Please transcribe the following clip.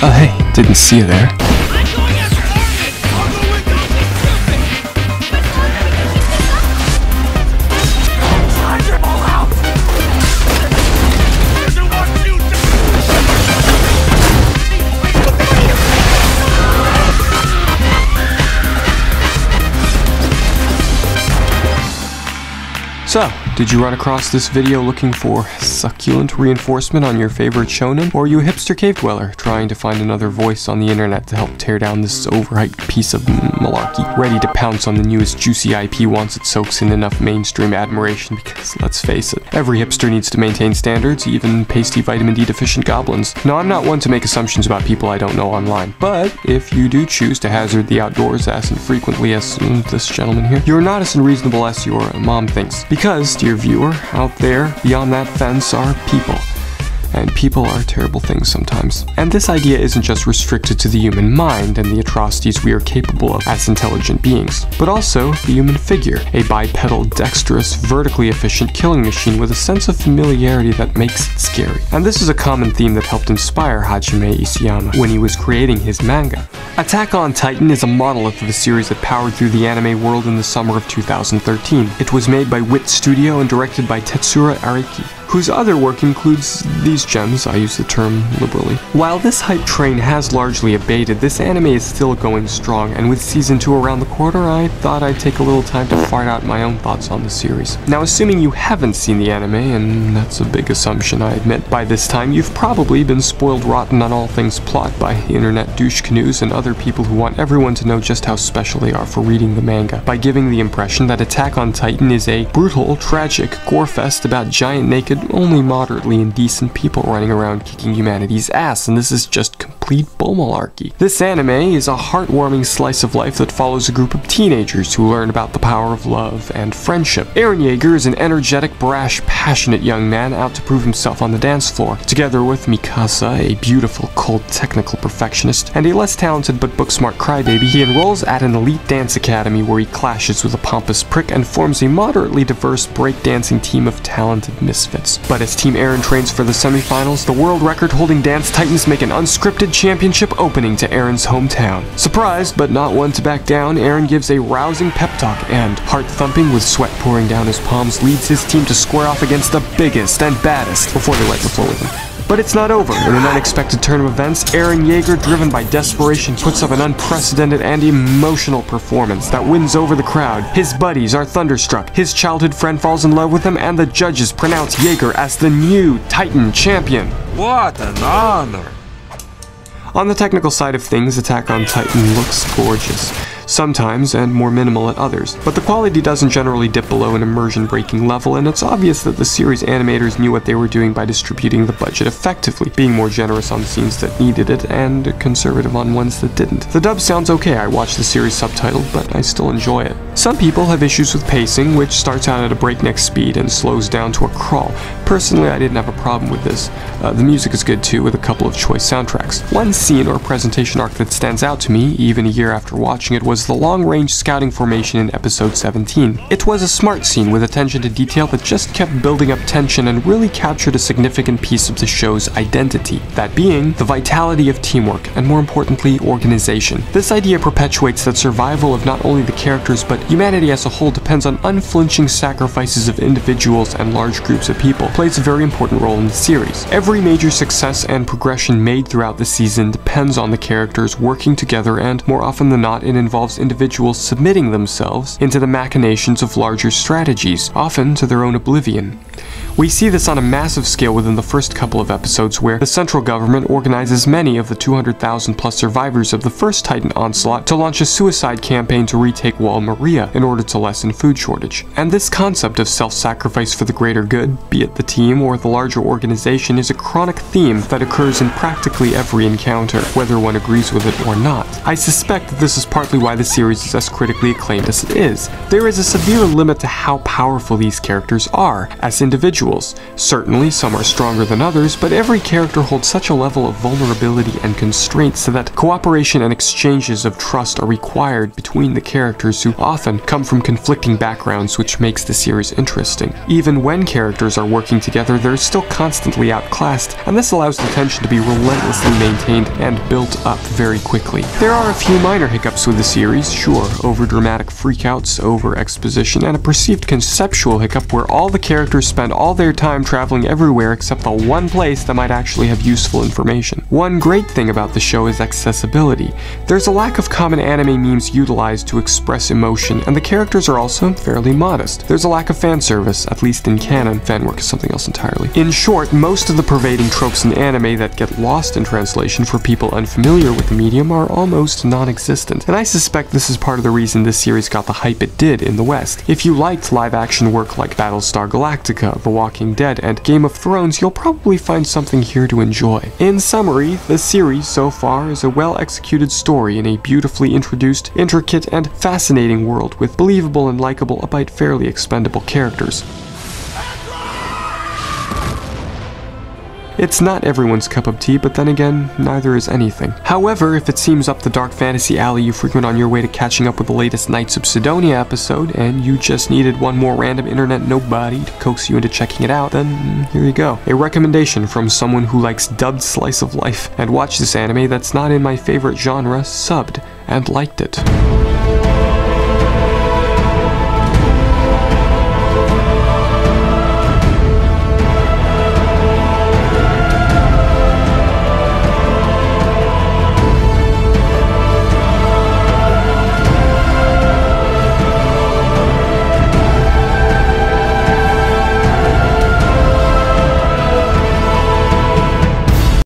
Oh hey, didn't see you there. So, did you run across this video looking for succulent reinforcement on your favorite shonen? Or are you a hipster cave dweller trying to find another voice on the internet to help tear down this overhyped piece of malarkey? Ready to pounce on the newest juicy IP once it soaks in enough mainstream admiration because, let's face it, every hipster needs to maintain standards, even pasty vitamin D deficient goblins. Now, I'm not one to make assumptions about people I don't know online, but if you do choose to hazard the outdoors as infrequently as this gentleman here, you're not as unreasonable as your mom thinks. Because, dear viewer, out there, beyond that fence are people. And people are terrible things sometimes. And this idea isn't just restricted to the human mind and the atrocities we are capable of as intelligent beings, but also the human figure, a bipedal, dexterous, vertically efficient killing machine with a sense of familiarity that makes it scary. And this is a common theme that helped inspire Hajime Isayama when he was creating his manga. Attack on Titan is a monolith of a series that powered through the anime world in the summer of 2013. It was made by Wit Studio and directed by Tetsuro Ariki, whose other work includes these gems. I use the term liberally. While this hype train has largely abated, this anime is still going strong, and with season 2 around the corner, I thought I'd take a little time to fart out my own thoughts on the series. Now, assuming you haven't seen the anime, and that's a big assumption I admit, by this time you've probably been spoiled rotten on all things plot by internet douche canoes and other people who want everyone to know just how special they are for reading the manga, by giving the impression that Attack on Titan is a brutal, tragic gore fest about giant naked, only moderately indecent people running around kicking humanity's ass, and this is just complete bull malarkey. This anime is a heartwarming slice of life that follows a group of teenagers who learn about the power of love and friendship. Eren Yeager is an energetic, brash, passionate young man out to prove himself on the dance floor, together with Mikasa, a beautiful, cold, technical perfectionist, and a less talented but book-smart crybaby. He enrolls at an elite dance academy where he clashes with a pompous prick and forms a moderately diverse breakdancing team of talented misfits. But as Team Eren trains for the semifinals, the world record-holding Dance Titans make an unscripted championship opening to Eren's hometown. Surprised, but not one to back down, Eren gives a rousing pep talk and, heart-thumping with sweat pouring down his palms, leads his team to square off against the biggest and baddest before they wipe the floor with him. But it's not over. In an unexpected turn of events, Eren Yeager, driven by desperation, puts up an unprecedented and emotional performance that wins over the crowd. His buddies are thunderstruck, his childhood friend falls in love with him, and the judges pronounce Yeager as the new Titan champion. What an honor! On the technical side of things, Attack on Titan looks gorgeous. Sometimes, and more minimal at others, but the quality doesn't generally dip below an immersion-breaking level, and it's obvious that the series animators knew what they were doing by distributing the budget effectively, being more generous on scenes that needed it, and conservative on ones that didn't. The dub sounds okay. I watched the series subtitled, but I still enjoy it. Some people have issues with pacing, which starts out at a breakneck speed and slows down to a crawl. Personally, I didn't have a problem with this. The music is good too, with a couple of choice soundtracks. One scene or presentation arc that stands out to me, even a year after watching it, was the long-range scouting formation in episode 17. It was a smart scene with attention to detail that just kept building up tension and really captured a significant piece of the show's identity, that being the vitality of teamwork and, more importantly, organization. This idea perpetuates that survival of not only the characters but humanity as a whole depends on unflinching sacrifices of individuals and large groups of people, plays a very important role in the series. Every major success and progression made throughout the season depends on the characters working together, and more often than not it involves individuals submitting themselves into the machinations of larger strategies, often to their own oblivion. We see this on a massive scale within the first couple of episodes, where the central government organizes many of the 200,000 plus survivors of the first Titan onslaught to launch a suicide campaign to retake Wall Maria in order to lessen food shortage. And this concept of self-sacrifice for the greater good, be it the team or the larger organization, is a chronic theme that occurs in practically every encounter, whether one agrees with it or not. I suspect that this is partly why the series is as critically acclaimed as it is. There is a severe limit to how powerful these characters are as individuals, individuals. Certainly, some are stronger than others, but every character holds such a level of vulnerability and constraint so that cooperation and exchanges of trust are required between the characters who often come from conflicting backgrounds, which makes the series interesting. Even when characters are working together, they're still constantly outclassed, and this allows the tension to be relentlessly maintained and built up very quickly. There are a few minor hiccups with the series, sure, over-dramatic freakouts, over-exposition, and a perceived conceptual hiccup where all the characters spend all their time traveling everywhere except the one place that might actually have useful information. One great thing about the show is accessibility. There's a lack of common anime memes utilized to express emotion, and the characters are also fairly modest. There's a lack of fan service, at least in canon. Fan work is something else entirely. In short, most of the pervading tropes in anime that get lost in translation for people unfamiliar with the medium are almost non-existent, and I suspect this is part of the reason this series got the hype it did in the West. If you liked live-action work like Battlestar Galactica, The Walking Dead, and Game of Thrones, you'll probably find something here to enjoy. In summary, the series so far is a well-executed story in a beautifully introduced, intricate, and fascinating world with believable and likable, albeit fairly expendable characters. It's not everyone's cup of tea, but then again, neither is anything. However, if it seems up the dark fantasy alley you frequent on your way to catching up with the latest Knights of Sidonia episode, and you just needed one more random internet nobody to coax you into checking it out, then here you go. A recommendation from someone who likes dubbed slice of life, and watched this anime that's not in my favorite genre, subbed, and liked it.